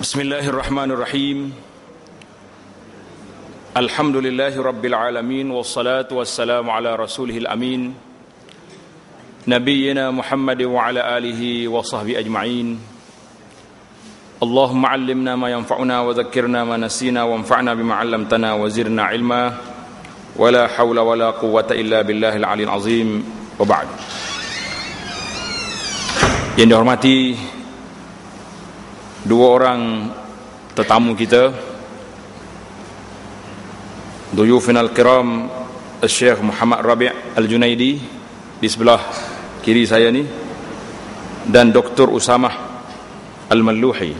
Bismillahirrahmanirrahim. Alhamdulillahi rabbil alamin, wassalatu wassalamu ala rasulihil amin, nabiyyina Muhammad wa ala alihi wa sahbihi ajma'in. Allahumma 'allimna ma yanfa'una wa dhakkirna ma nasina wanfa'na bima 'allamtana wa zidna ilma, wa la hawla wa la quwwata illa billahil 'aliyyil azim. Wa ba'd. Yang dihormati dua orang tetamu kita, duyufina al-kiram, Syekh Muhammad Rabi' Al-Junaidi di sebelah kiri saya ni, dan Dr. Usamah Al-Malluhi.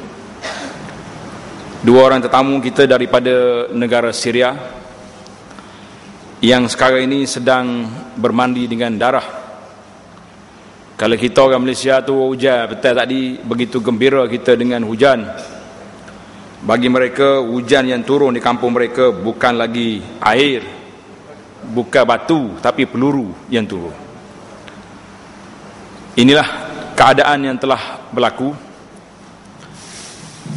Dua orang tetamu kita daripada negara Syria yang sekarang ini sedang bermandi dengan darah. Kalau kita orang Malaysia tu hujan betul tadi, begitu gembira kita dengan hujan. Bagi mereka hujan yang turun di kampung mereka bukan lagi air, bukan batu, tapi peluru yang turun. Inilah keadaan yang telah berlaku.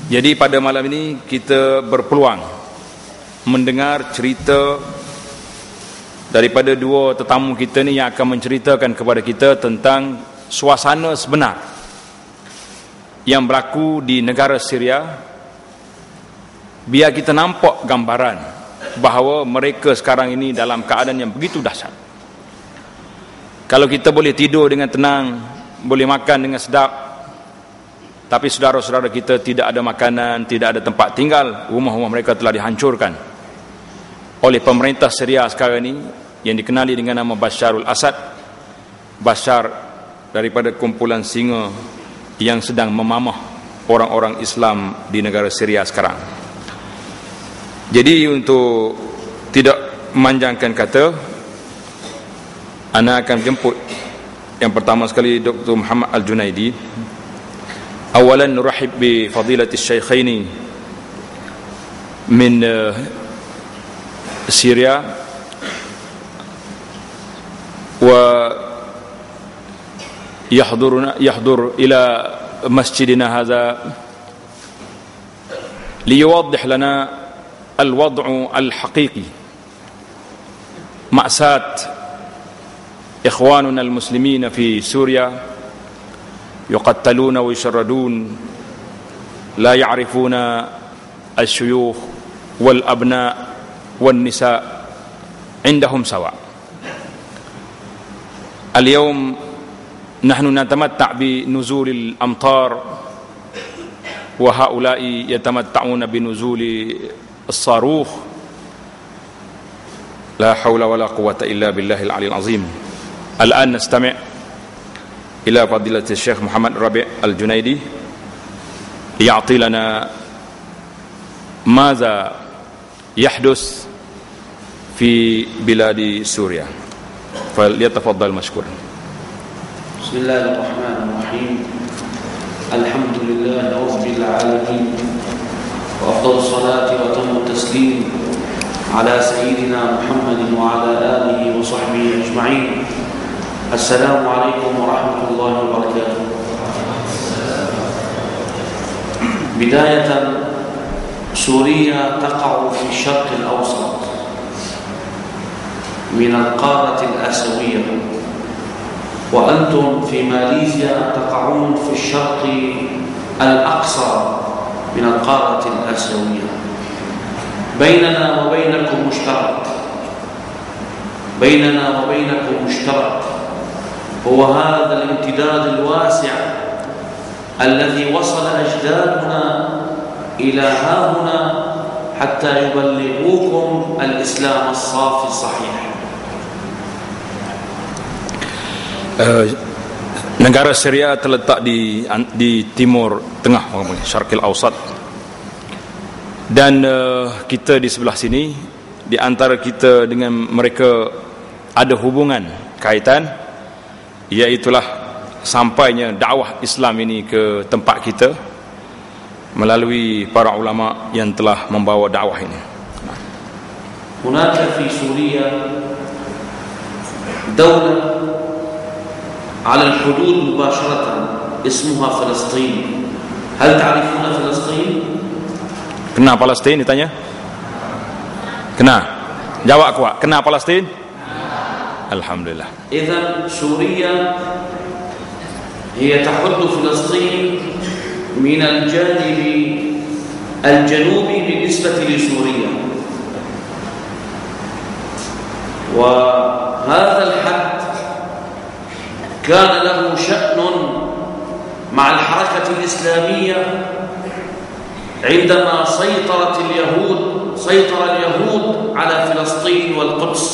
Jadi pada malam ini kita berpeluang mendengar cerita daripada dua tetamu kita ni yang akan menceritakan kepada kita tentang suasana sebenar yang berlaku di negara Syria, biar kita nampak gambaran bahawa mereka sekarang ini dalam keadaan yang begitu dahsyat. Kalau kita boleh tidur dengan tenang, boleh makan dengan sedap, tapi saudara-saudara kita tidak ada makanan, tidak ada tempat tinggal, rumah-rumah mereka telah dihancurkan oleh pemerintah Syria sekarang ini yang dikenali dengan nama Bashar al-Assad. Bashar daripada kumpulan singa yang sedang memamah orang-orang Islam di negara Syria sekarang. Jadi untuk tidak memanjangkan kata, ana akan jemput yang pertama sekali Dr. Muhammad Al-Junaidi. Awalan nurahib bi fadilati syaikhaini min Syria wa يحضر إلى مسجدنا هذا ليوضح لنا الوضع الحقيقي، مأساة إخواننا المسلمين في سوريا، يقتلون ويشردون، لا يعرفون الشيوخ والأبناء والنساء عندهم سواء. اليوم نحن نتمتع بنزول الأمطار وهؤلاء يتمتعون بنزول الصاروخ. لا حول ولا قوة إلا بالله العلي العظيم. الآن نستمع إلى فضيلة الشيخ محمد ربيع الجنيدي يعطي لنا ماذا يحدث في بلاد سوريا، فليتفضل مشكورا. بسم الله الرحمن الرحيم. الحمد لله رب العالمين، وأفضل الصلاة وأتم التسليم على سيدنا محمد وعلى آله وصحبه أجمعين. السلام عليكم ورحمة الله وبركاته. بداية، سوريا تقع في الشرق الأوسط من القارة الآسيوية، وأنتم في ماليزيا تقعون في الشرق الأقصى من القارة الآسيوية. بيننا وبينكم مشترك هو هذا الامتداد الواسع الذي وصل أجدادنا إلى هاهنا حتى يبلغوكم الإسلام الصافي الصحيح. Negara Syria terletak di timur tengah, Syarqil Awsat, dan kita di sebelah sini, di antara kita dengan mereka ada hubungan kaitan, iaitulah sampainya dakwah Islam ini ke tempat kita melalui para ulama yang telah membawa dakwah ini. Hunaka fi Suria dawlah على الحدود مباشرة اسمها فلسطين. هل تعرفون فلسطين؟ Kena Palestin ditanya? Kena. Jawab kuat. Kena Palestin? Alhamdulillah. إذن سوريا هي تحد فلسطين من الجانب الجنوبي بالنسبة لسوريا، وهذا الحد كان له شأن مع الحركة الإسلامية عندما سيطر اليهود على فلسطين والقدس.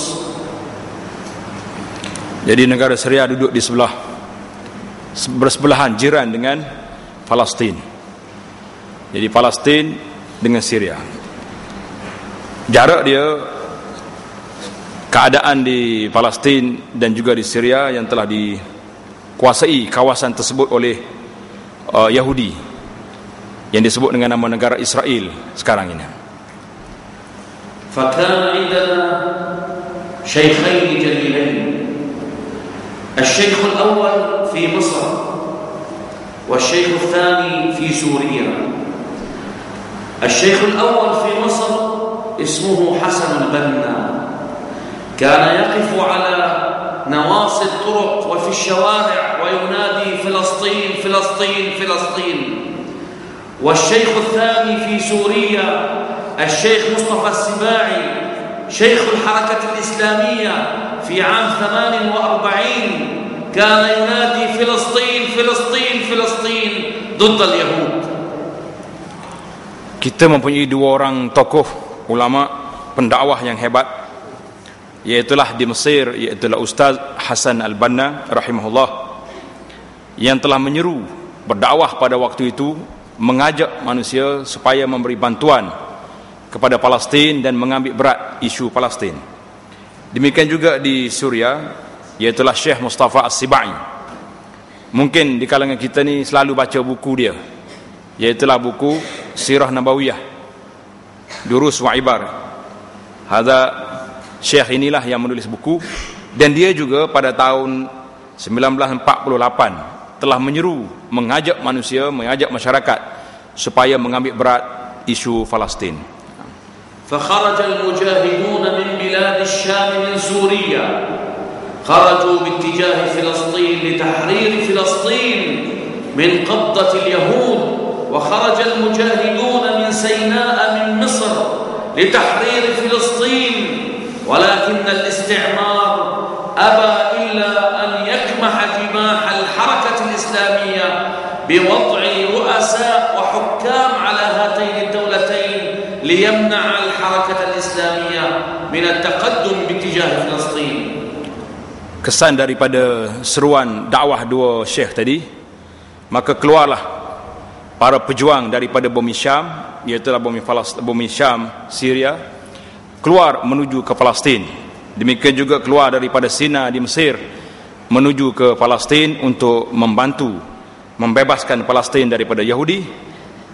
Jadi negara Syria duduk di bersebelahan jiran dengan Palestin. Jadi Palestin dengan Syria, jarak dia, keadaan di Palestin dan juga di Syria yang telah dikuasai kawasan tersebut oleh Yahudi yang disebut dengan nama negara Israel sekarang ini. فكان عندنا شيخين جليلين، الشيخ الأول في مصر والشيخ الثاني في سوريا. الشيخ الأول في مصر اسمه حسن البنا، كان يقف على نواصي الطرق وفي الشوارع وينادي فلسطين فلسطين فلسطين. والشيخ الثاني في سوريا الشيخ مصطفى السباعي شيخ الحركة الإسلامية في عام 48 كان ينادي فلسطين فلسطين فلسطين ضد اليهود. Kita mempunyai dua orang tokoh ulama pendakwah yang hebat, iaitulah di Mesir, iaitulah Ustaz Hasan Al-Banna rahimahullah, yang telah menyeru berdakwah pada waktu itu, mengajak manusia supaya memberi bantuan kepada Palestin dan mengambil berat isu Palestin. Demikian juga di Suria, iaitulah Syekh Mustafa As-Sibai. Mungkin di kalangan kita ni selalu baca buku dia, iaitulah buku Sirah Nabawiyah, Durus wa Ibar. Hadza Syekh inilah yang menulis buku, dan dia juga pada tahun 1948 telah menyeru, mengajak manusia, mengajak masyarakat supaya mengambil berat isu Palestin. فخرج المجاهدون من بلاد الشام من سوريا، خرجوا باتجاه فلسطين لتحرير فلسطين من قبضة اليهود، وخرج المجاهدون من سيناء من مصر لتحرير فلسطين، ولكن الاستعمار أبى إلا أن يكمح جماح الحركة الإسلامية بوضع رؤساء وحكام على هاتين الدولتين ليمنع الحركة الإسلامية من التقدم باتجاه فلسطين. Kesan daripada seruan dakwah dua syekh tadi, maka keluarlah para pejuang daripada bumi Syam, iaitu bumi Syam, Syria, keluar menuju ke Palestin. Demikian juga keluar daripada Sina di Mesir menuju ke Palestin untuk membantu membebaskan Palestin daripada Yahudi.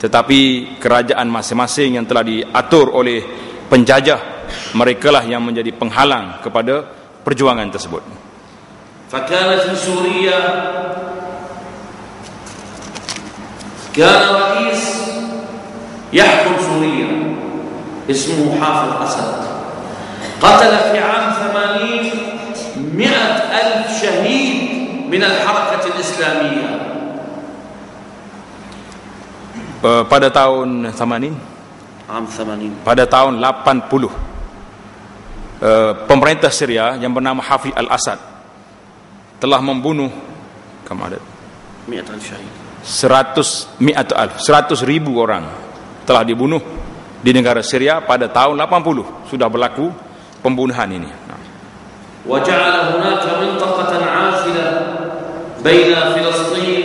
Tetapi kerajaan masing-masing yang telah diatur oleh penjajah, merekalah yang menjadi penghalang kepada perjuangan tersebut. فكان في سوريا كان رئيس يحكم سوريا اسمه حافظ أسد، قتل في عام 80 100,000 شهيد من الحركة الإسلامية. Pada tahun 80, pada tahun 80, pemerintah Syria yang bernama Hafid al-Assad telah membunuh 100,000 orang telah dibunuh di negara Syria pada tahun 80. Sudah berlaku pembunuhan ini. وجعل هناك منطقة عازلة بين فلسطين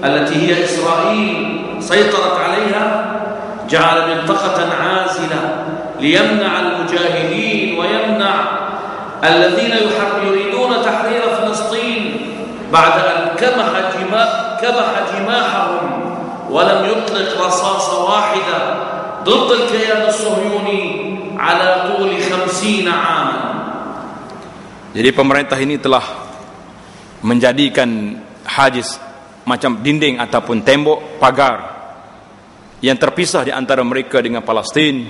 التي هي إسرائيل سيطرت عليها، جعل منطقة عازلة ليمنع المجاهدين ويمنع الذين يريدون تحرير فلسطين بعد أن كبح جماحهم ولم يطلق رصاصة واحدة ضد الكيان الصهيوني على طول 50 عاما. Jadi pemerintah ini telah menjadikan hajiz, macam dinding ataupun tembok pagar yang terpisah di antara mereka dengan Palestin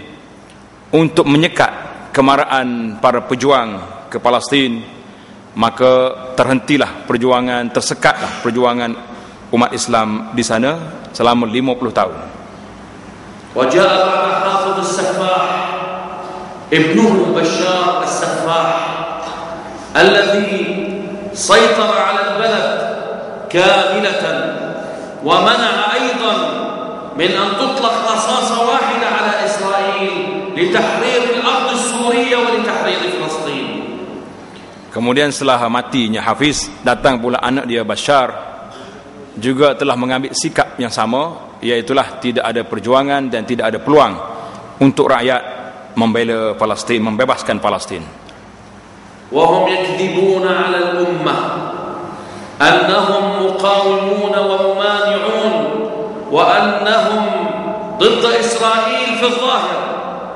untuk menyekat kemarahan para pejuang ke Palestin, maka terhentilah perjuangan, tersekatlah perjuangan umat Islam di sana selama 50 tahun. وجاء بعد حافظ السفاح ابنه بشار السفاح الذي سيطر على البلد كاملة ومنع أيضا من أن تطلق رصاصة واحدة على إسرائيل لتحرير الأرض السورية ولتحرير فلسطين. Kemudian setelah matinya Hafiz, datang pula anak dia Bashar, juga telah mengambil sikap yang sama, iaitulah tidak ada perjuangan dan tidak ada peluang untuk rakyat membela Palestin, membebaskan Palestin. وهم يكذبون على الأمة أنهم مقاومون وممانعون وأنهم ضد إسرائيل في الظاهر،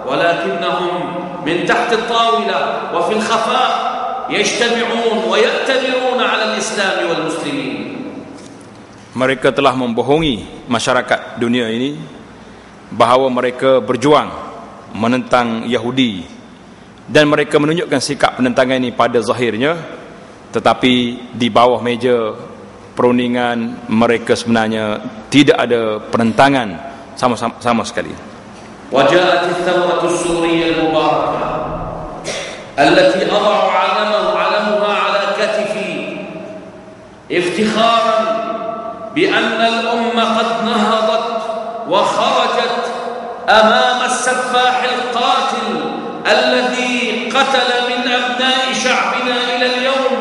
ولكنهم من تحت الطاولة وفي الخفاء يجتمعون ويأتمرون على الإسلام والمسلمين. Mereka telah membohongi masyarakat dunia ini bahawa mereka berjuang menentang Yahudi, dan mereka menunjukkan sikap penentangan ini pada zahirnya, tetapi di bawah meja perundingan mereka sebenarnya tidak ada penentangan sama sekali. وجاءت الثورة السورية المباركة التي أضع علمها على كتفي افتخارا بأن الأمة قد نهضت وخرجت أمام السفاح القاتل الذي قتل من أبناء شعبنا إلى اليوم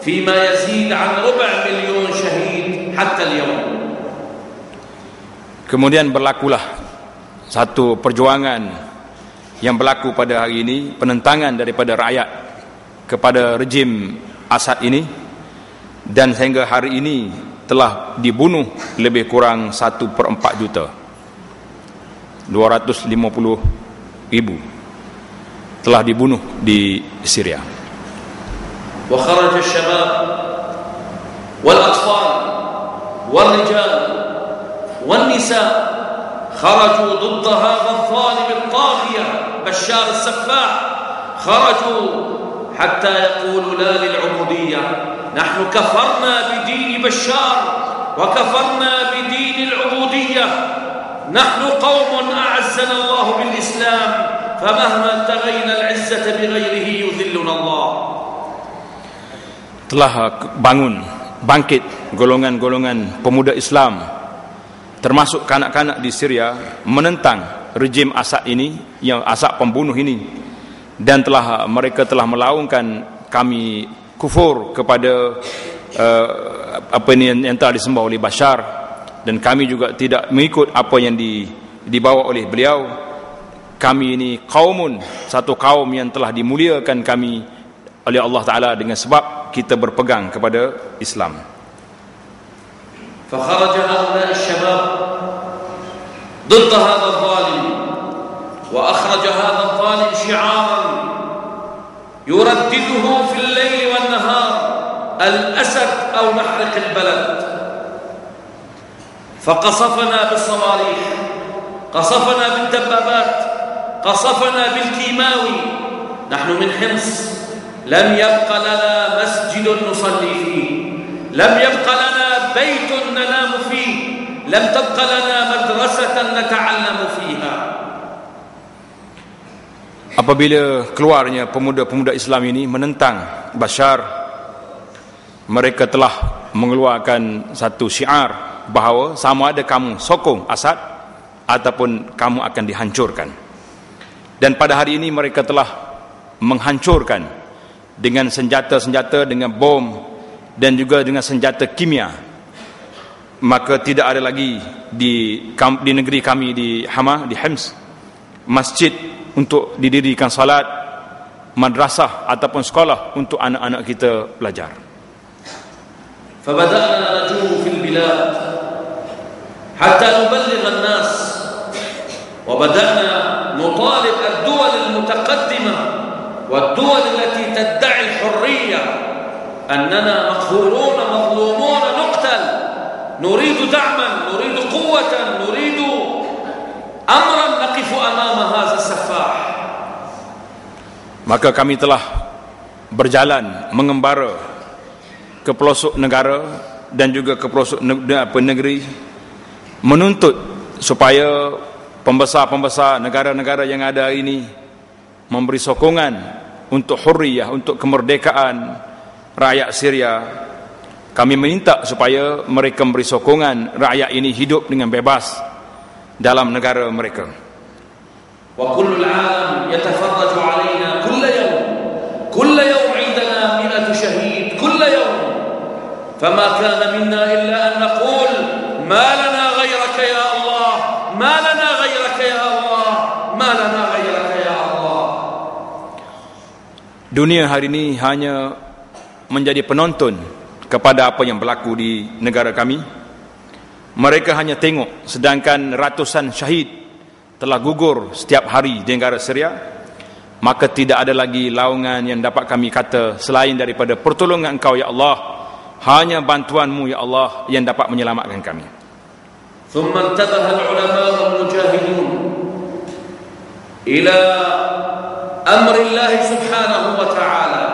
فيما يزيد عن 250,000 شهيد حتى اليوم. Kemudian berlakulah satu perjuangan yang berlaku pada hari ini, penentangan daripada rakyat kepada rejim Asad ini, dan sehingga hari ini telah dibunuh lebih kurang 1/4 juta, 250,000 telah dibunuh di Syria. وخرج الشباب والأطفال والرجال والنساء خرجوا ضد هذا الظالم الطاغية بشار السفاح، خرجوا حتى يقولوا لا للعبودية، نحن كفرنا بدين بشار وكفرنا بدين العبودية، نحن قوم أعزنا الله بالإسلام فمهما ابتغينا العزة بغيره يذلنا الله. Telah bangkit golongan-golongan pemuda Islam, termasuk kanak-kanak di Syria, menentang rejim Asad ini, yang Asad pembunuh ini, dan mereka telah melaungkan kami kufur kepada apa yang telah disembah oleh Bashar, dan kami juga tidak mengikut apa yang dibawa oleh beliau. Kami ini satu kaum yang telah dimuliakan kami oleh Allah Ta'ala dengan sebab kita berpegang kepada Islam. فخرج هؤلاء الشباب ضد هذا الظالم، وأخرج هذا الظالم شعارا يردده في الليل والنهار: الأسد أو نحرق البلد. فقصفنا بالصواريخ، قصفنا بالدبابات، قصفنا بالكيماوي. نحن من حمص، لم يبق لنا مسجد نصلي فيه، لم يبق لنا بيت ننام فيه، لم تبق لنا مدرسة نتعلم فيها. Apabila keluarnya pemuda-pemuda Islam ini menentang Bashar, mereka telah mengeluarkan satu syiar bahawa sama ada kamu sokong Asad ataupun kamu akan dihancurkan. Dan pada hari ini mereka telah menghancurkan dengan senjata-senjata, dengan bom dan juga dengan senjata kimia. Maka tidak ada lagi di negeri kami di Hama, di Hims, masjid untuk didirikan salat, madrasah ataupun sekolah untuk anak-anak kita belajar. فبدأنا نجوم في البلاد حتى نبلغ الناس، وبدأنا نطالب الدول المتقدمة والدول التي تدعي الحرية أننا مقهورون مظلومون نقتل، نريد دعما، نريد قوة، نريد Maka kami telah berjalan mengembara ke pelosok negara dan juga ke pelosok negeri, menuntut supaya pembesar-pembesar negara-negara yang ada ini memberi sokongan untuk hurriyah, untuk kemerdekaan rakyat Syria. Kami minta supaya mereka memberi sokongan rakyat ini hidup dengan bebas dalam negara mereka. Wa kullul alam yatafarraju alaina kull yawm 'indana 100 shahid kull yawm. Fama kana minna illa an naqul ma lana ghayraka ya Allah, ma lana ghayraka ya Allah, ma lana ghayraka ya Allah. Dunia hari ini hanya menjadi penonton kepada apa yang berlaku di negara kami. Mereka hanya tengok, sedangkan ratusan syahid telah gugur setiap hari di negara Syria. Maka tidak ada lagi laungan yang dapat kami kata selain daripada pertolongan Engkau ya Allah. Hanya bantuanmu ya Allah yang dapat menyelamatkan kami. ثم انتبه العلماء المجاهدون إلى أمر الله سبحانه وتعالى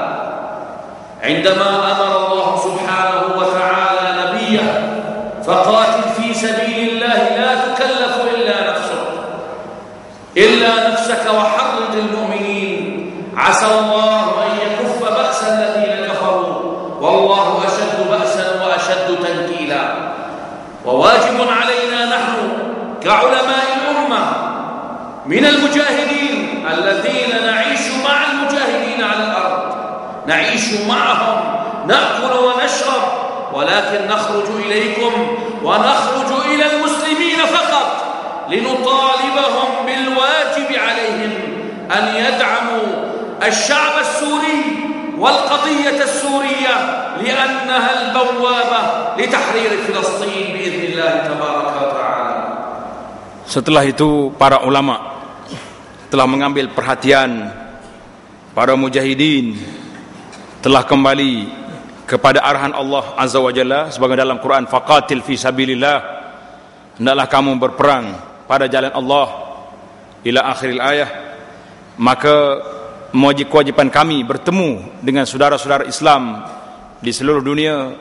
عندما أمر الله سبحانه وتعالى نبيه فقاتل في سبيل الله لا تكلف إلا نفسك وحرض المؤمنين عسى الله أن يكف بأس الذين كفروا والله أشد بأسا وأشد تنكيلا. وواجب علينا نحن كعلماء الأمة من المجاهدين الذين نعيش مع المجاهدين على الأرض، نعيش معهم، نأكل ونشرب، ولكن نخرج إليكم ونخرج إلى المسلمين فقط لنطالبهم بالواجب عليهم أن يدعموا الشعب السوري والقضية السورية لأنها البوابة لتحرير فلسطين بإذن الله تبارك وتعالى. Setelah itu para ulama telah mengambil perhatian para mujahidin, telah kembali kepada arahan Allah Azza wa Jalla sebagai dalam Quran, faqatil fi sabilillah, hendaklah kamu berperang pada jalan Allah ila akhiril ayah. Maka kewajipan kami bertemu dengan saudara-saudara Islam di seluruh dunia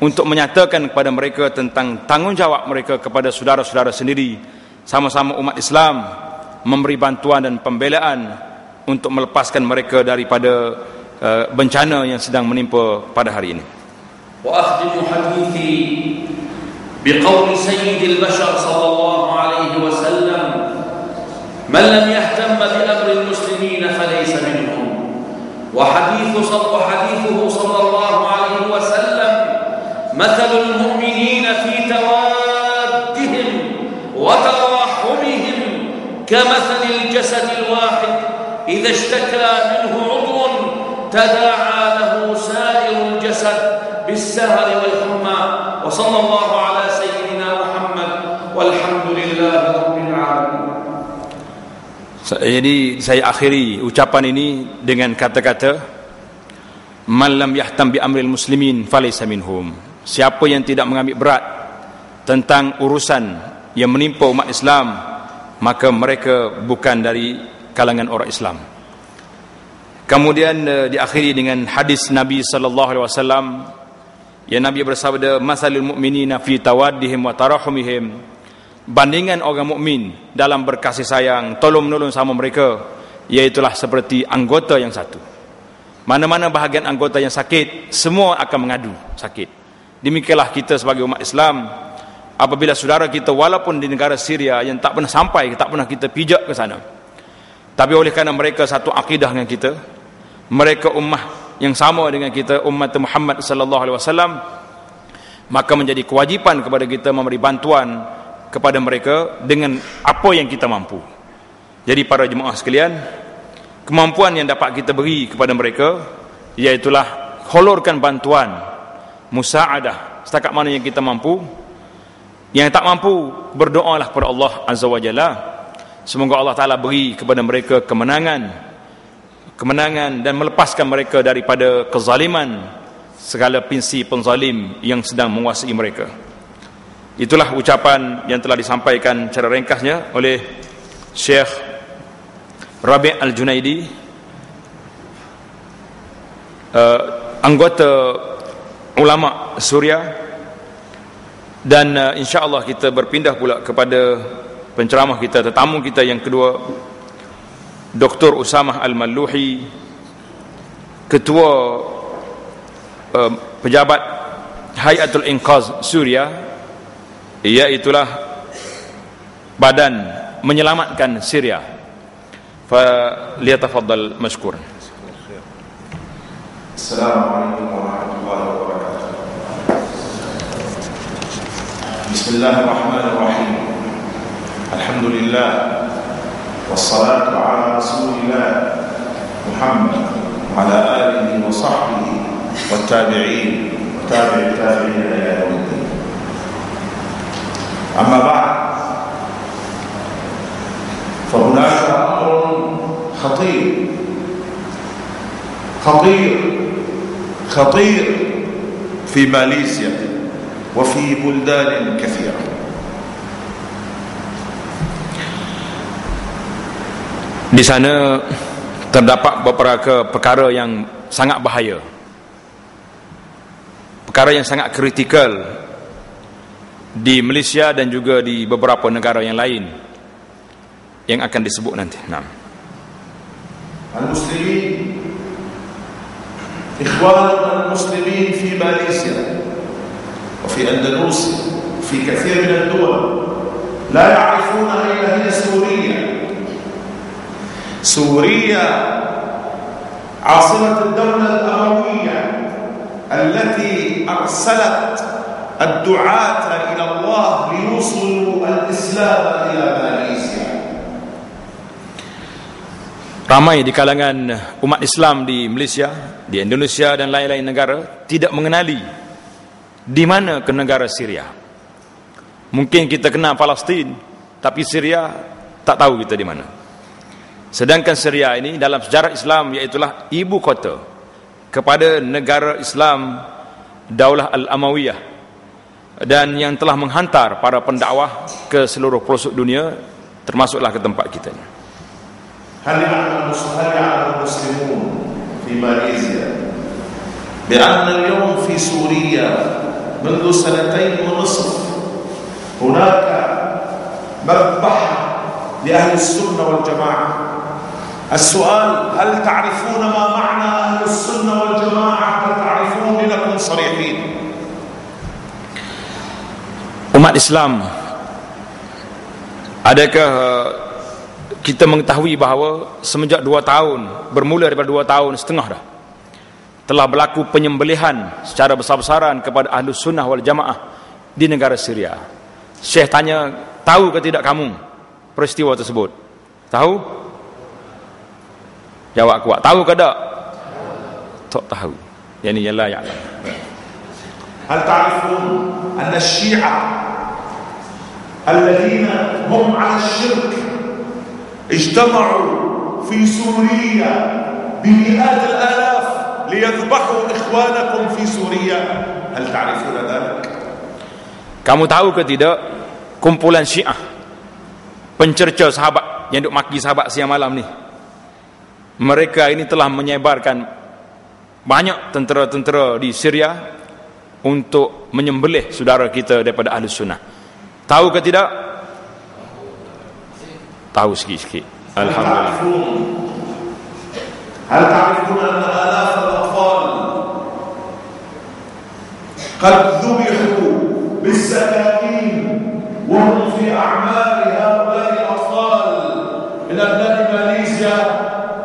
untuk menyatakan kepada mereka tentang tanggungjawab mereka kepada saudara-saudara sendiri, sama-sama umat Islam, memberi bantuan dan pembelaan untuk melepaskan mereka daripada bencana yang sedang menimpa pada hari ini. Wa akhdimu hadithi biqawli sayyidil bashar sallallahu alaihi wasallam, man lam yahtamma bi amri al-muslimin falaysa minhum. وحديثه صلى الله عليه وسلم مثل المؤمنين في توادهم وتراحمهم كمثل الجسد الواحد إذا اشتكى منه عضو تداعى له سائر الجسد بالسهر والحمى. وصلى الله على سيدنا محمد والحمد لله رب العالمين. Jadi saya akhiri ucapan ini dengan kata-kata, man lam yahtam bi amril muslimin falaysa minhum. Siapa yang tidak mengambil berat tentang urusan yang menimpa umat Islam, maka mereka bukan dari kalangan orang Islam. Kemudian diakhiri dengan hadis Nabi sallallahu alaihi wasallam yang Nabi bersabda, masalul mu'minina fi tawaddihim wa tarahumihim, bandingan orang mukmin dalam berkasih sayang, tolong menolong sama mereka, iaitulah seperti anggota yang satu. Mana-mana bahagian anggota yang sakit, semua akan mengadu sakit. Demikianlah kita sebagai umat Islam, apabila saudara kita walaupun di negara Syria yang tak pernah sampai, tak pernah kita pijak ke sana, tapi oleh kerana mereka satu akidah dengan kita, mereka ummah yang sama dengan kita, umat Muhammad sallallahu alaihi wasallam, maka menjadi kewajipan kepada kita memberi bantuan kepada mereka dengan apa yang kita mampu. Jadi para jemaah sekalian, kemampuan yang dapat kita beri kepada mereka iaitulah hulurkan bantuan, musaadah setakat mana yang kita mampu. Yang tak mampu, berdoalah kepada Allah Azza wa Jalla, semoga Allah Ta'ala beri kepada mereka kemenangan dan melepaskan mereka daripada kezaliman segala pinsi penzalim yang sedang menguasai mereka. Itulah ucapan yang telah disampaikan secara ringkasnya oleh Syekh Rabi' Al-Junaidi anggota ulama Suria, dan insya-Allah kita berpindah pula kepada penceramah kita, tetamu kita yang kedua, Dr. Usamah Al-Malluhi, ketua pejabat Hayatul Inqaz Suria, iaitulah badan menyelamatkan Syria. Faliyatafaddal mashkur. Assalamualaikum warahmatullahi wabarakatuh. Bismillahirrahmanirrahim. Alhamdulillah wassalatu ala rasulillah Muhammad wa ala alihi wa sahbihi wa tabi'in wa tabi'i tabi'in ila yaumiddin. Amma ba'd, fa hunaka amrun خطير في ماليزيا وفي بلدان كثيرة. Di sana terdapat beberapa perkara yang sangat bahaya, perkara yang sangat kritikal di Malaysia dan juga di beberapa negara yang lain yang akan disebut nanti. Al-Muslimin, إخواننا المسلمين في ماليزيا وفي أندونيسيا وفي كثير من الدول لا يعرفون أين هي سوريا عاصمة الدولة الأموية التي أرسلت الدعاة إلى الله ليوصلوا الإسلام إلى ماليزيا. Ramai di kalangan umat Islam di Malaysia, di Indonesia dan lain-lain negara tidak mengenali di mana ke negara Syria. Mungkin kita kenal Palestin, tapi Syria tak tahu kita di mana. Sedangkan Syria ini dalam sejarah Islam iaitulah ibu kota kepada negara Islam Daulah Al-Amawiyah, dan yang telah menghantar para pendakwah ke seluruh pelosok dunia, termasuklah ke tempat kita ini. هل يعلم المسلمون في ماليزيا بأن اليوم في سوريا منذ 2.5 سنين هناك مذبحة لأهل السنة والجماعة؟ السؤال: هل تعرفون ما معنى أهل السنة والجماعة؟ هل تعرفون؟ لنكن صريحين. Umat Islam, adakah kita mengetahui bahawa semenjak 2 tahun, bermula daripada 2 tahun setengah dah, telah berlaku penyembelihan secara besar-besaran kepada Ahlus Sunnah wal Jamaah di negara Syria. Syekh tanya, tahu ke tidak kamu peristiwa tersebut? Tahu? Jawab kuat. Tahu ke tak? Tak tahu. Yani la ya'lam. Hal ta'rifun anna asy-Syi'a alladhina hum 'ala asy-syirk اجتمعوا في سوريا بمئات الآلاف ليذبحوا إخوانكم في سوريا؟ هل تعرفون ذلك؟ Kamu tahu ke tidak, kumpulan Syiah, pencerca sahabat yang duk maki sahabat siang malam ni, mereka ini telah menyebarkan banyak tentera-tentera di Syria untuk menyembelih saudara kita daripada Ahlus Sunnah. Tahu ke tidak? Tahu sikit-sikit. Alhamdulillah. هل تعرفون أن آلاف الأطفال قد ذبحوا بالسكاكين وهم في أعمار هؤلاء الأطفال من أبناء ماليزيا؟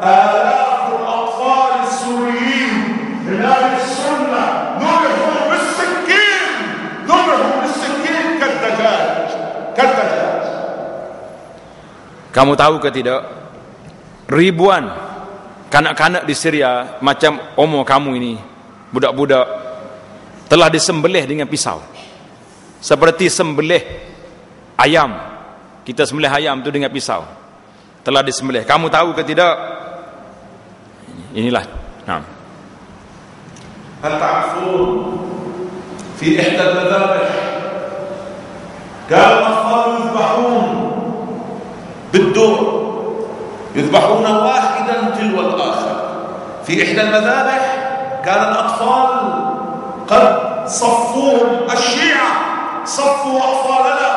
آلاف الأطفال السوريين من أهل السنة ذبحوا بالسكين كالدجاج. Kamu tahu ke tidak, ribuan kanak-kanak di Syria macam umur kamu ini, budak-budak, telah disembelih dengan pisau, seperti sembelih ayam. Kita sembelih ayam itu dengan pisau, telah disembelih. Kamu tahu ke tidak? Inilah. هل تعرفون في إحدى المذابح كان الأطفال يذبحون بالدور، يذبحون واحدا تلو الآخر في إحدى المذابح كان الأطفال قد صفوهم الشيعة، صفوا أطفالنا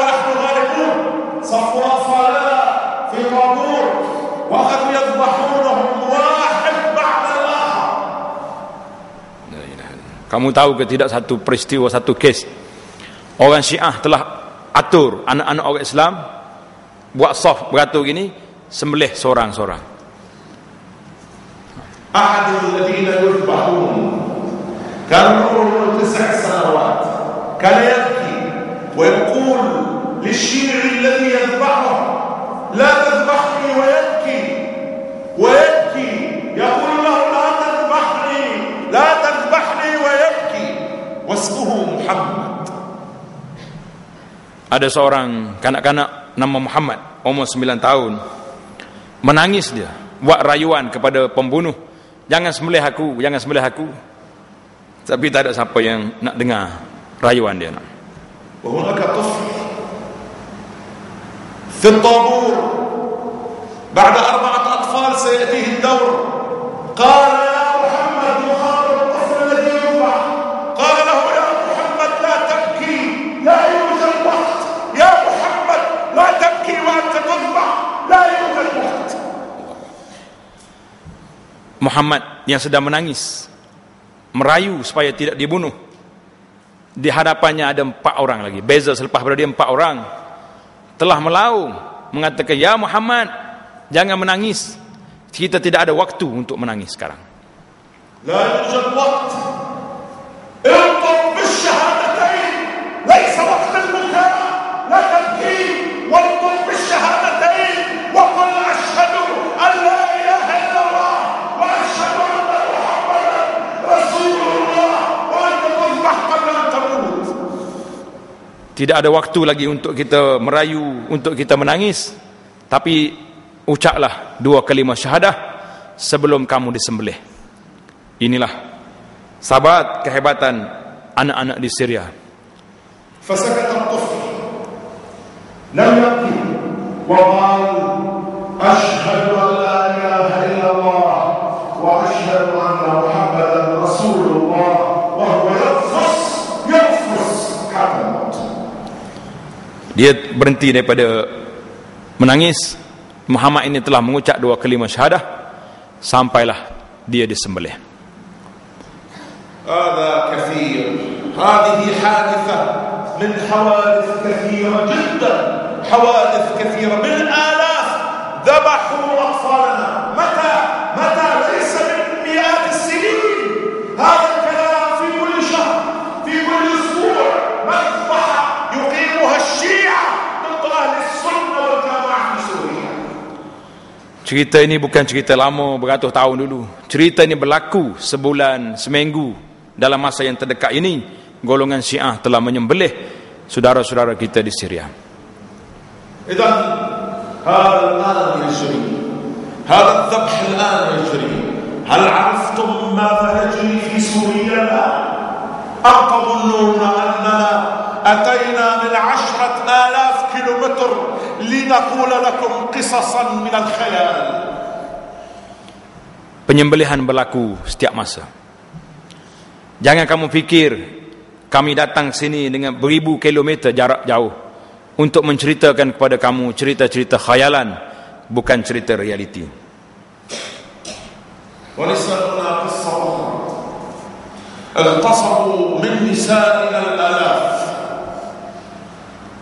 ونحن غالبون، صفوا أطفالنا في طابور وأخذوا يذبحونهم واحد بعد الآخر. Kamu tahu ke tidak, satu peristiwa, satu kes orang Syiah telah atur anak-anak orang Islam buat saf beratur gini, sembelih seorang-seorang. Ahadul ladina yuzbahun kana umruhu 9 sanawat kana yabki wa yaqul lish-shi'i alladhi yadhbahu la tadhbahni wa yabki yaqul lahu la tadhbahni wa yabki wasmuhu Muhammad. Ada seorang kanak-kanak nama Muhammad, umur 9 tahun, menangis dia, buat rayuan kepada pembunuh, jangan sembelih aku. Tapi tak ada siapa yang nak dengar rayuan dia. وهناك طفل في الطابور بعد 4 أطفال سيأتيه الدور قال يا محمد يخاطب الطفل الذي يذبح قال له يا محمد لا تبكي لا يوجد وقت يا محمد لا تبكي وأنت تذبح لا يوجد وقت. Muhammad yang sedang menangis, merayu supaya tidak dibunuh. Di hadapannya ada 4 orang lagi, beza selepas pada dia 4 orang telah melaung mengatakan, ya Muhammad, jangan menangis, kita tidak ada waktu untuk menangis sekarang. La yujad waqt انطق بالشهادتين ليس وقت البكاء لا تبكي وانطق بالشهادتين وقل أشهد أن لا إله إلا الله وأشهد أن محمدا رسول الله وأنت تذبح قبل أن تموت. Tidak ada waktu lagi untuk kita merayu, untuk kita menangis, tapi ucaplah 2 kalimah syahadah sebelum kamu disembelih. Inilah sahabat kehebatan anak-anak di Syria. فسكت الطفل لم يبكي وقال أشهد أن لا إله إلا الله وأشهد أن محمدا رسول الله وهو يرفس حتى الموت. Dia berhenti daripada menangis. Muhammad ini telah mengucap 2 kalimah syahadah sampailah dia disembelih. هذا كثير، هذه حادثة من حوادث كثيرة جدا، حوادث كثيرة بالآلاف ذبحوا أطفالنا. متى ليس من مئات السنين، هذا الكلام في كل شهر في كل أسبوع مذبحة يقيمها الشيعة ضد أهل السنة والجماعة في سوريا. Cerita ini bukan cerita lama beratus tahun dulu. Cerita ini berlaku sebulan, seminggu. Dalam masa yang terdekat ini, golongan Syiah telah menyembelih saudara-saudara kita di Syria. إذن هذا الآن يجري، هذا الذبح الآن يجري. هل عرفتم ماذا يجري في سوريا الآن؟ أم تظنون أننا أتينا من 10,000 كيلومتر لنقول لكم قصصا من الخيال؟ Penyembelihan berlaku setiap masa. Jangan kamu fikir kami datang sini dengan beribu kilometer jarak jauh untuk menceritakan kepada kamu cerita-cerita khayalan, bukan cerita realiti. ونسألنا قصة أخرى اغتصبوا من نسائنا الآلاف،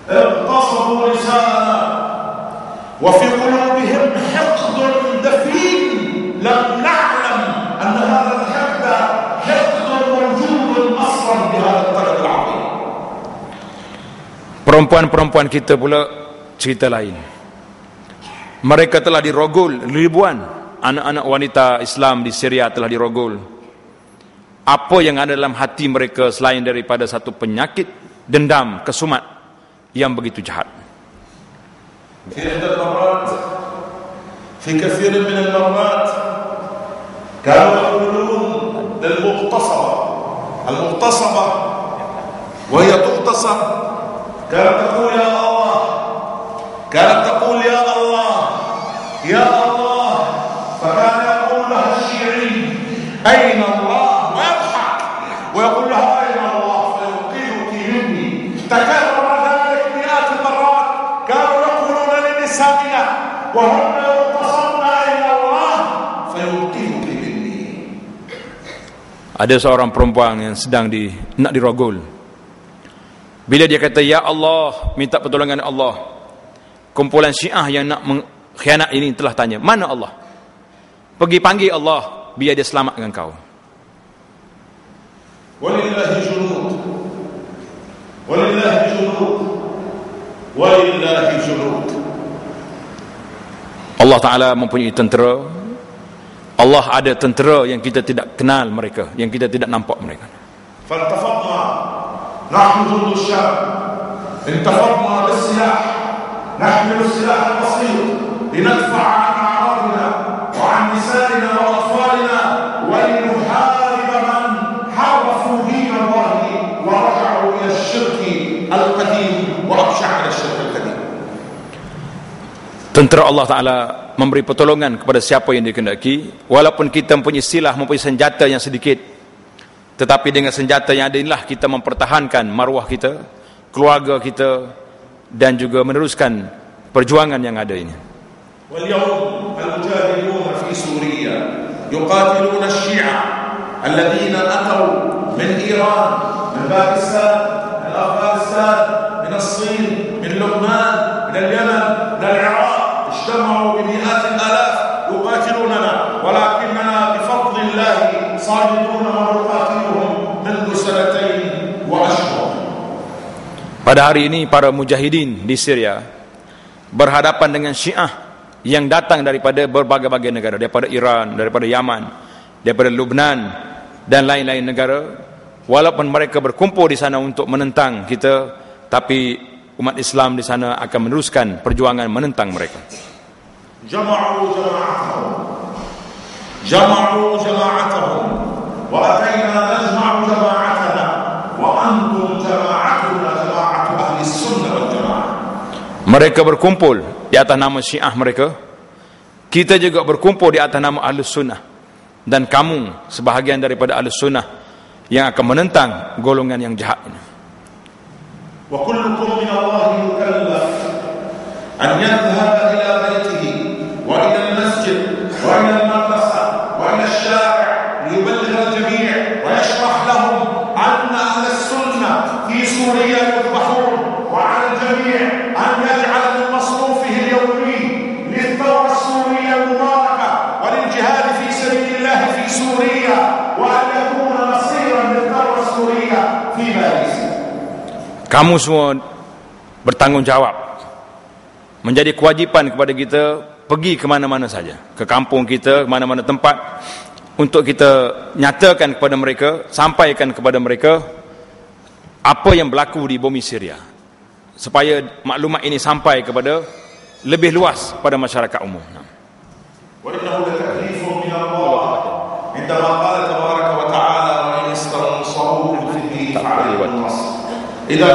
اغتصبوا نساءنا وفي قلوبهم حقد دفين لم نعلم أن هذا الحقد حقد موجود أصلا بهذا الطرف العظيم. Perempuan-perempuan kita pula cerita lain. Mereka telah dirogol ribuan anak-anak wanita Islam di Syria telah dirogol. Apa yang ada dalam hati mereka selain daripada satu penyakit dendam, kesumat yang begitu jahat. في إحدى المرات، في كثير من المرات كانوا يقولون للمغتصبة وهي تغتصب كانت تقول يا الله، كانت تقول يا الله يا الله، فكان يقول لها الشيعي تكرر ذلك مئات المرات. كانوا يقولون لنسائنا وهن ينتصرن إلى الله فيبقيك مني. Ada seorang perempuan yang sedang nak dirogol. Bila dia kata, ya Allah, minta pertolongan Allah, kumpulan Syiah yang nak mengkhianat ini telah tanya, mana Allah? Pergi panggil Allah biar dia selamatkan kau. Walillahi junud, walillahi junud, walillahi junud. Allah Ta'ala mempunyai tentera. Allah ada tentera yang kita tidak kenal mereka, yang kita tidak nampak mereka. فالتفضنا نحن جند الشام، انتفضنا بالسلاح، نحمل السلاح البسيط لندفع عن أعراضنا وعن نسائنا وأطفالنا ولنحارب من حرفوا دين الله ورجعوا إلى الشرك القديم وأبشع من الشرك القديم. Tentera Allah Ta'ala memberi pertolongan kepada siapa yang dikehendaki, walaupun kita mempunyai silah, mempunyai senjata yang sedikit, tetapi dengan senjata yang ada inilah kita mempertahankan maruah kita, keluarga kita, dan juga meneruskan perjuangan yang ada ini. واليوم المجاهدون في سوريا يقاتلون الشيعة الذين أتوا من إيران، من باكستان، من أفغانستان، من الصين، من لبنان، من اليمن، من العراق، اجتمعوا بمئات الآلاف يقاتلوننا، ولكننا بفضل الله صامدون ونقاتلهم منذ 2 وأشهر. Pada hari ini para mujahidin di Syria berhadapan dengan Syiah yang datang daripada berbagai-bagai negara, daripada Iran, daripada Yaman, daripada Lebanon dan lain-lain negara. Walaupun mereka berkumpul di sana untuk menentang kita, tapi umat Islam di sana akan meneruskan perjuangan menentang mereka. Jama'u jama'atahum wa atayna najma'u jama'atana wa antum jama'atuna jama'atu ahli sunnah wal jama'ah. Mereka berkumpul di atas nama Syiah mereka, kita juga berkumpul di atas nama Ahlus Sunnah, dan kamu sebahagian daripada Ahlus Sunnah yang akan menentang golongan yang jahat ini. Wa kullukum min Allah yukallaf an yadhhaba ila baytihi wa ila al-masjid wa ila al-madrasa wa ila al-shari' liyuballigh al-jami' wa yashrah lahum anna ahla as-sunnah fi Suriya yudhbahun wa 'ala al-jami' an yaj'al min masrufihi al-yawmi lil-thawra as-suriyya al-mubarakah wa lil-jihad fi sabilillah fi Suriya wa an yakuna nasiran lil-thawra as-suriyya fi Paris. Kamu semua bertanggungjawab, menjadi kewajipan kepada kita pergi ke mana-mana saja, ke kampung kita, ke mana-mana tempat, untuk kita nyatakan kepada mereka, sampaikan kepada mereka apa yang berlaku di bumi Syria, supaya maklumat ini sampai kepada lebih luas pada masyarakat umum. وإنه لتكليف من الله عندما قال تبارك وتعالى وإن استنصروكم في الدين فعليكم النصر. إذا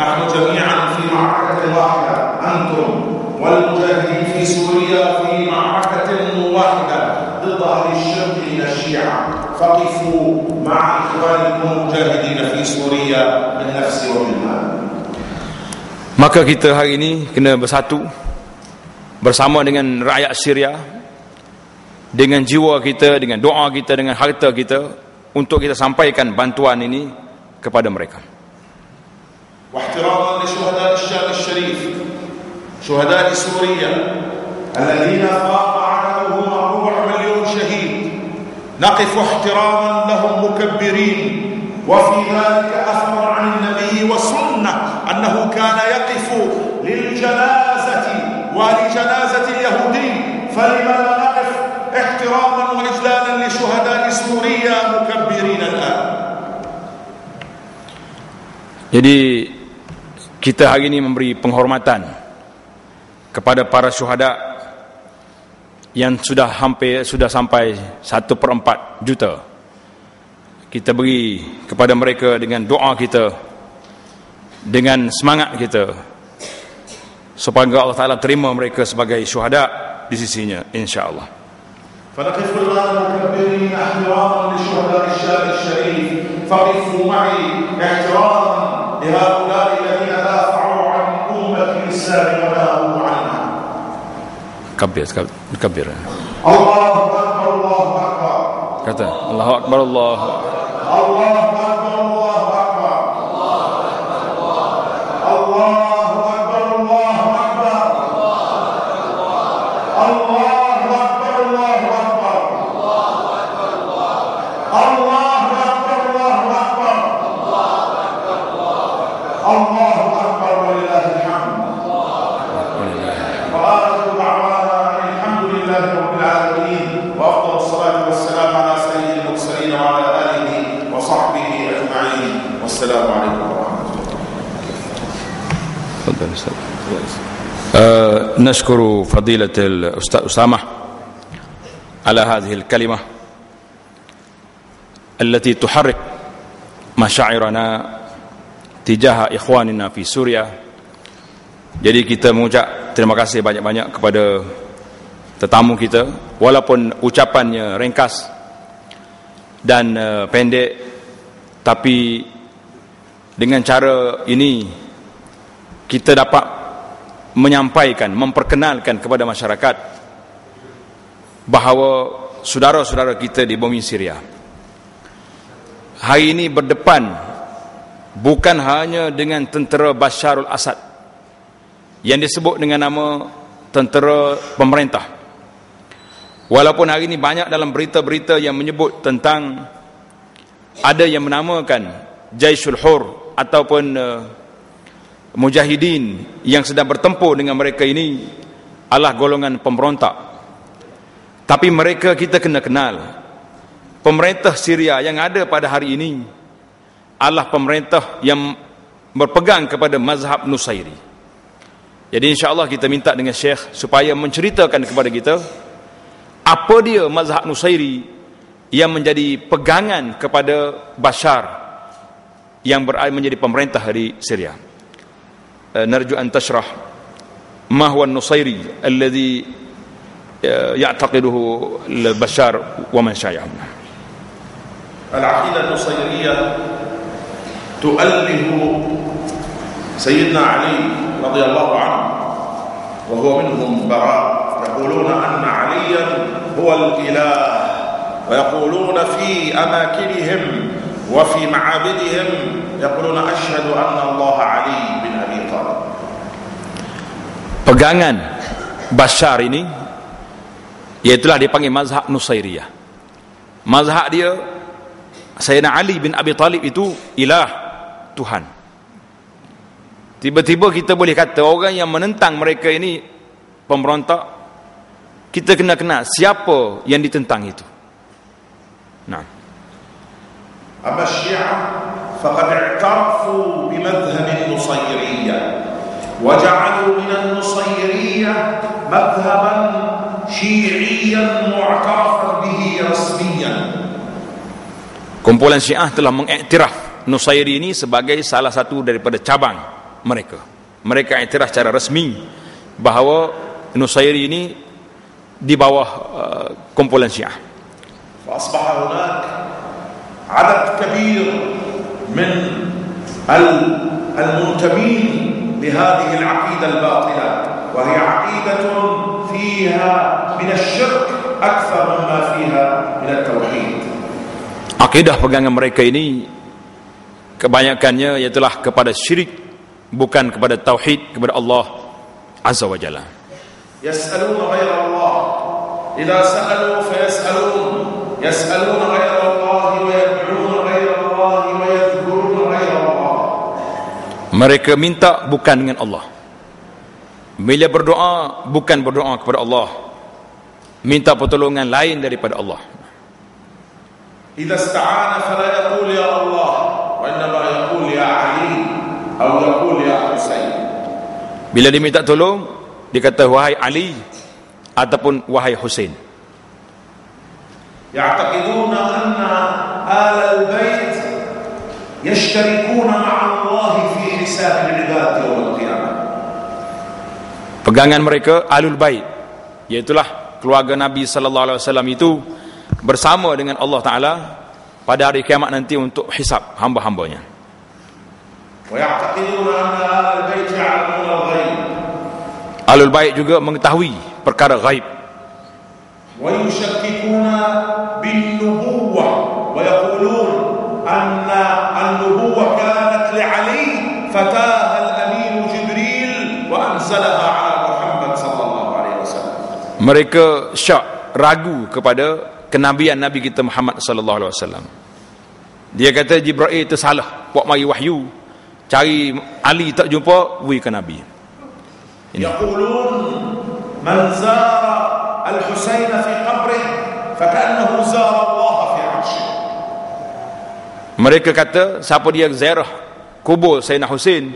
نحن جميعا في معركة واحدة، أنتم والمجاهدين في سوريا في معركة واحدة ضد أهل الشرك من الشيعة، فقفوا مع إخوانكم المجاهدين في سوريا بالنفس وبالمال. Maka kita hari ini kena bersatu bersama dengan rakyat Syria, dengan jiwa kita, dengan doa kita, dengan harta kita, untuk kita sampaikan bantuan ini kepada mereka. واحتراما لشهداء الشام الشريف شهداء سوريا الذين فاق عددهم 4,000,000 شهيد، نقف احتراما لهم مكبرين، وفي ذلك أثر عن النبي وسنة أنه كان يقف للجنازة ولجنازة اليهودي، فلما لا نقف احتراما وإجلالا لشهداء سوريا مكبرين الآن. Jadi kita hari ini memberi penghormatan kepada para syuhada yang sudah sampai 1/4 juta. Kita beri kepada mereka dengan doa kita, dengan semangat kita, supaya Allah Ta'ala terima mereka sebagai syuhada di sisinya, insyaAllah. فنقف الآن مكبرين احتراما لشهداء الشام الشريف، فقفوا معي احتراما لهؤلاء الإسلام ونهاه عنها. كبر الله أكبر الله أكبر. kata Allahu Akbar Allahu Akbar. الله أكبر الله أكبر. الله أكبر الله أكبر. الله أكبر الله أكبر. الله أكبر الله أكبر. الله أكبر ولله الحمد. وآخر دعوانا الحمد لله رب العالمين، وأفضل الصلاة والسلام على سيد المرسلين وعلى آله وصحبه أجمعين، والسلام عليكم ورحمة الله. تفضل أستاذ. نشكر فضيلة الأستاذ أسامة على هذه الكلمة التي تحرك مشاعرنا تجاه إخواننا في سوريا. Jadi kita mengucap terima kasih banyak-banyak kepada tetamu kita, walaupun ucapannya ringkas dan pendek, tapi dengan cara ini kita dapat menyampaikan, memperkenalkan kepada masyarakat bahawa saudara-saudara kita di bumi Syria hari ini berdepan bukan hanya dengan tentera Bashar al-Assad yang disebut dengan nama tentera pemerintah. Walaupun hari ini banyak dalam berita-berita yang menyebut tentang ada yang menamakan Jaishul Hur ataupun mujahidin yang sedang bertempur dengan mereka ini adalah golongan pemberontak. Tapi mereka kita kena kenal, pemerintah Syria yang ada pada hari ini adalah pemerintah yang berpegang kepada mazhab Nusairi. Jadi insya-Allah kita minta dengan Syekh supaya menceritakan kepada kita apa dia mazhab Nusairi yang menjadi pegangan kepada Bashar yang menjadi pemerintah di Syria. Narju an tashrah ma huwa an-Nusairi alladhi ya'taqiduhu Bashar wa man syai'ahu. العقيدة النصيرية تؤله سيدنا علي رضي الله عنه وهو منهم براء، يقولون أن عليا هو الإله، ويقولون في أماكنهم وفي معابدهم يقولون أشهد أن الله علي بن أبي طالب. Pegangan Bashar ini iaitulah dipanggil mazhab Nusairiyah. Mazhab dia Sayyidina Ali bin Abi Talib itu ilah, Tuhan. Tiba-tiba kita boleh kata orang yang menentang mereka ini pemberontak, kita kena kenal siapa yang ditentang itu. Nah, أما الشيعة فقد اعترفوا بمذهب النصيرية وجعلوا من النصيرية مذهبا شيعيا معترفا به رسميا. Kumpulan Syiah telah mengiktiraf Nusairi ini sebagai salah satu daripada cabang mereka. Mereka iktiraf secara resmi bahawa Nusairi ini di bawah kumpulan Syiah. فأصبح هناك عدد كبير من المنتمين لهذه العقيدة الباطلة، وهي عقيدة فيها من الشرك أكثر مما فيها من التوحيد. Akidah pegangan mereka ini kebanyakannya iaitulah kepada syirik, bukan kepada tauhid kepada Allah Azza wa Jalla. يسألون غير الله، إذا سألوا فيسألون، يسألون غير الله ويدعون غير الله ويذكرون غير الله. Mereka minta bukan dengan Allah. Bila berdoa bukan berdoa kepada Allah, minta pertolongan lain daripada Allah. إذا استعان فلا يقول يا الله، وإنما يقول يا علي أو يقول يا حسين. Bila diminta tolong, dia kata wahai Ali ataupun wahai Husain. يعتقدون أن آل البيت يشتركون مع الله في حساب العباد يوم القيامة. Pegangan mereka Ahlul Bait, iaitulah keluarga Nabi sallallahu alaihi wasallam itu bersama dengan Allah Taala pada hari kiamat nanti untuk hisab hamba-hambanya. ويعتقدون أن آل البيت يعلمون الغيب Ahlul Bait juga mengetahui perkara ghaib. ويشككون بالنبوة ويقولون أن النبوة كانت لعلي فتاها الأمين جبريل وأنزلها على محمد صلى الله عليه وسلم. Mereka syak, ragu kepada kenabian Nabi kita Muhammad sallallahu alaihi wasallam. Dia kata Jibril itu salah, buat mari wahyu, cari Ali tak jumpa, wui ke Nabi. يقولون من زار الحسين في قبره فكأنه زار الله في عرشه. Mereka kata siapa dia ziarah kubur Sayyidina Husain,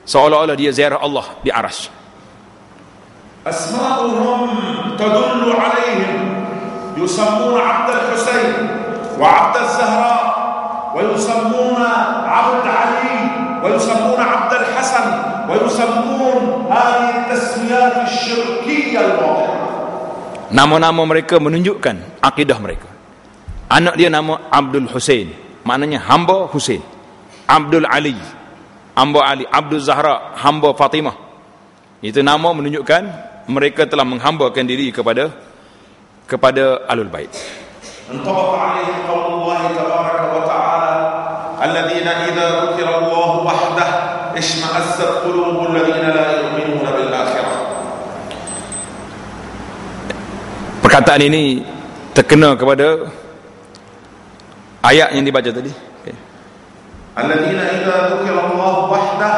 seolah-olah dia ziarah Allah di arasy. أسماؤهم تدل عليهم، يسمون عبد الحسين وعبد الزهراء ويسمون عبد علي ويسمون عبد الحسن ويسمون هذه التسميات الشركية الواضحة. Nama-nama mereka menunjukkan akidah mereka. Anak dia nama Abdul Husain, maknanya hamba Husain. Abdul Ali, hamba Ali. Abdul Zahra, hamba Fatimah. Itu nama menunjukkan mereka telah menghambakan diri kepada Ahlul Bait. انطبق عليهم قول الله تبارك وتعالى الذين إذا ذكر الله وحده اشمأزت قلوب الذين لا يؤمنون بالآخرة. Perkataan ini terkena kepada ayat yang dibaca tadi. الذين إذا ذكر الله وحده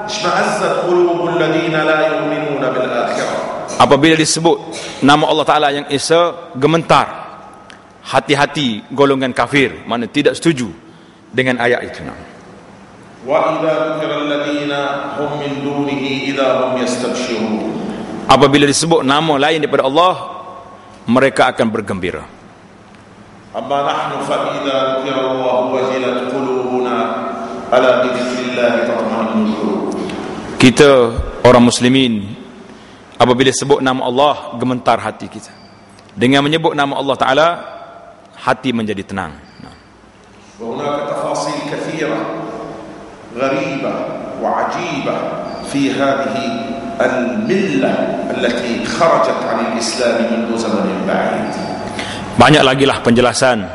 اشمأزت قلوب الذين لا يؤمنون بالآخرة. Apabila disebut nama Allah Ta'ala yang Esa, gementar hati-hati golongan kafir, mana tidak setuju dengan ayat itu. وإذا ذكر الذين هم من دونه إذا هم يستبشرون. Apabila disebut nama lain daripada Allah, mereka akan bergembira. أما نحن فإذا ذكر الله وجلت قلوبنا ألا بذكر الله تطمئن القلوب. Kita orang muslimin, apabila sebut nama Allah, gementar hati kita. Dengan menyebut nama Allah Ta'ala, hati menjadi tenang. وهناك تفاصيل كثيرة غريبة وعجيبة في هذه الملة التي خرجت عن الإسلام منذ زمن بعيد. Banyak lagi lah penjelasan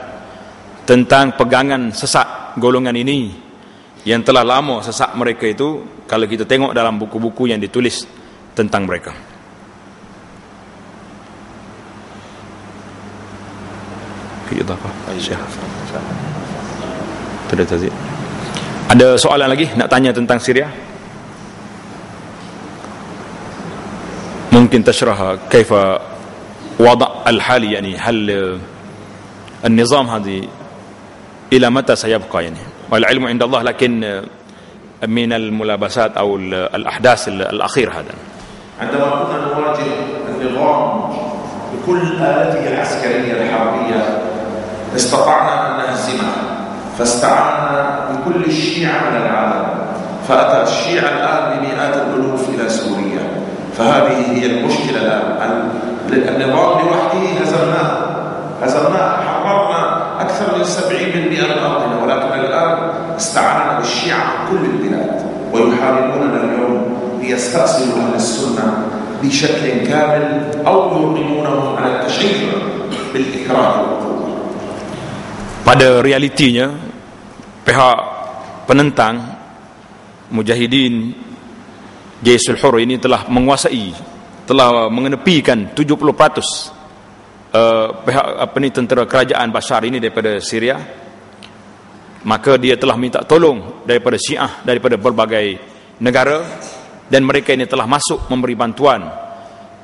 tentang pegangan sesat golongan ini yang telah lama sesat mereka itu, kalau kita tengok dalam buku-buku yang ditulis tentang mereka. Kita apa? Ada soalan lagi nak tanya tentang Syria? Mungkin tashrah kaifa wada' al-hali, yani hal النظام هذه إلى متى سيبقى يعني، والعلم عند الله، لكن من الملابسات أو الأحداث الأخير هذا. عندما كنا نواجه النظام بكل آلته العسكرية الحربية استطعنا أن نهزمه، فاستعنا بكل الشيعة من العالم، فأتى الشيعة الآن بمئات الألوف إلى سوريا. فهذه هي المشكلة الآن. النظام لوحده هزمناه، حررنا أكثر من 70% من أرضنا، ولكن الآن استعنا بالشيعة من كل البلاد ويحاربوننا اليوم ليستأصلوا أهل السنة بشكل كامل أو يرغمونهم على التشيع بالإكراه والقوة. Pada realitinya, pihak penentang Mujahidin Jaisul Hur ini telah menguasai, telah mengenepikan 70% pihak tentera kerajaan Bashar ini daripada Syria. Maka dia telah minta tolong daripada Syiah, daripada berbagai negara, dan mereka ini telah masuk memberi bantuan,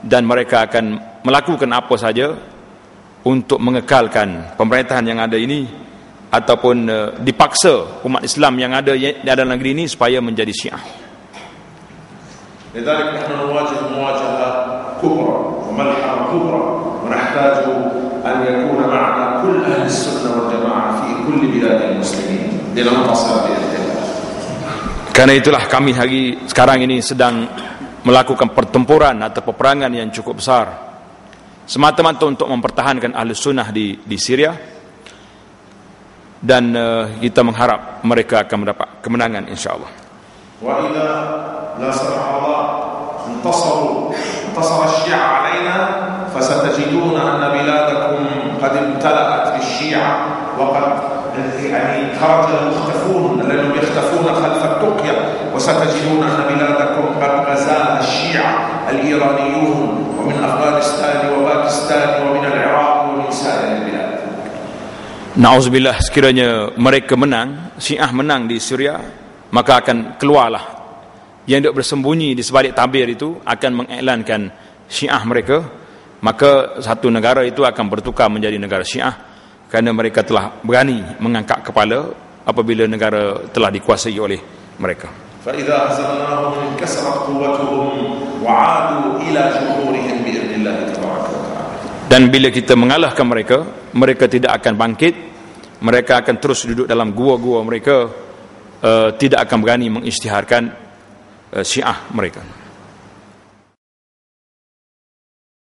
dan mereka akan melakukan apa saja untuk mengekalkan pemerintahan yang ada ini, ataupun dipaksa umat Islam yang ada di dalam negeri ini supaya menjadi Syiah. لذلك نحن نواجه مواجهة كبرى وملحمة كبرى، ونحتاج أن يكون معنا كل أهل السنة والجماعة في كل بلاد المسلمين لننتصر بإذن الله. Karena itulah kami hari sekarang ini sedang melakukan pertempuran atau peperangan yang cukup besar, semata-mata untuk mempertahankan ahli sunnah di Syria, dan kita mengharap mereka akan mendapat kemenangan insyaAllah. وإذا لا سمح الله انتصر الشيعة علينا فستجدون أن بلادكم قد امتلأت بالشيعة وقد يعني خرج المختفون الذين يختفون خلف التقية وستجدون أن بلادكم قد غزاها الشيعة الإيرانيون ومن أفغانستان وباكستان ومن العراق ومن سائر البلاد. Na'udzubillah, sekiranya mereka menang, Syiah menang di Syria, maka akan keluarlah yang duk bersembunyi di sebalik tabir itu akan mengiklankan Syiah mereka, maka satu negara itu akan bertukar menjadi negara Syiah kerana mereka telah berani mengangkat kepala apabila negara telah dikuasai oleh mereka. فإذا هزمناهم انكسرت قوتهم وعادوا إلى جمهورهم بإذن الله تبارك وتعالى. Dan bila kita mengalahkan mereka, mereka tidak akan bangkit, mereka akan terus duduk dalam gua-gua mereka, tidak akan berani mengisytiharkan Syiah mereka.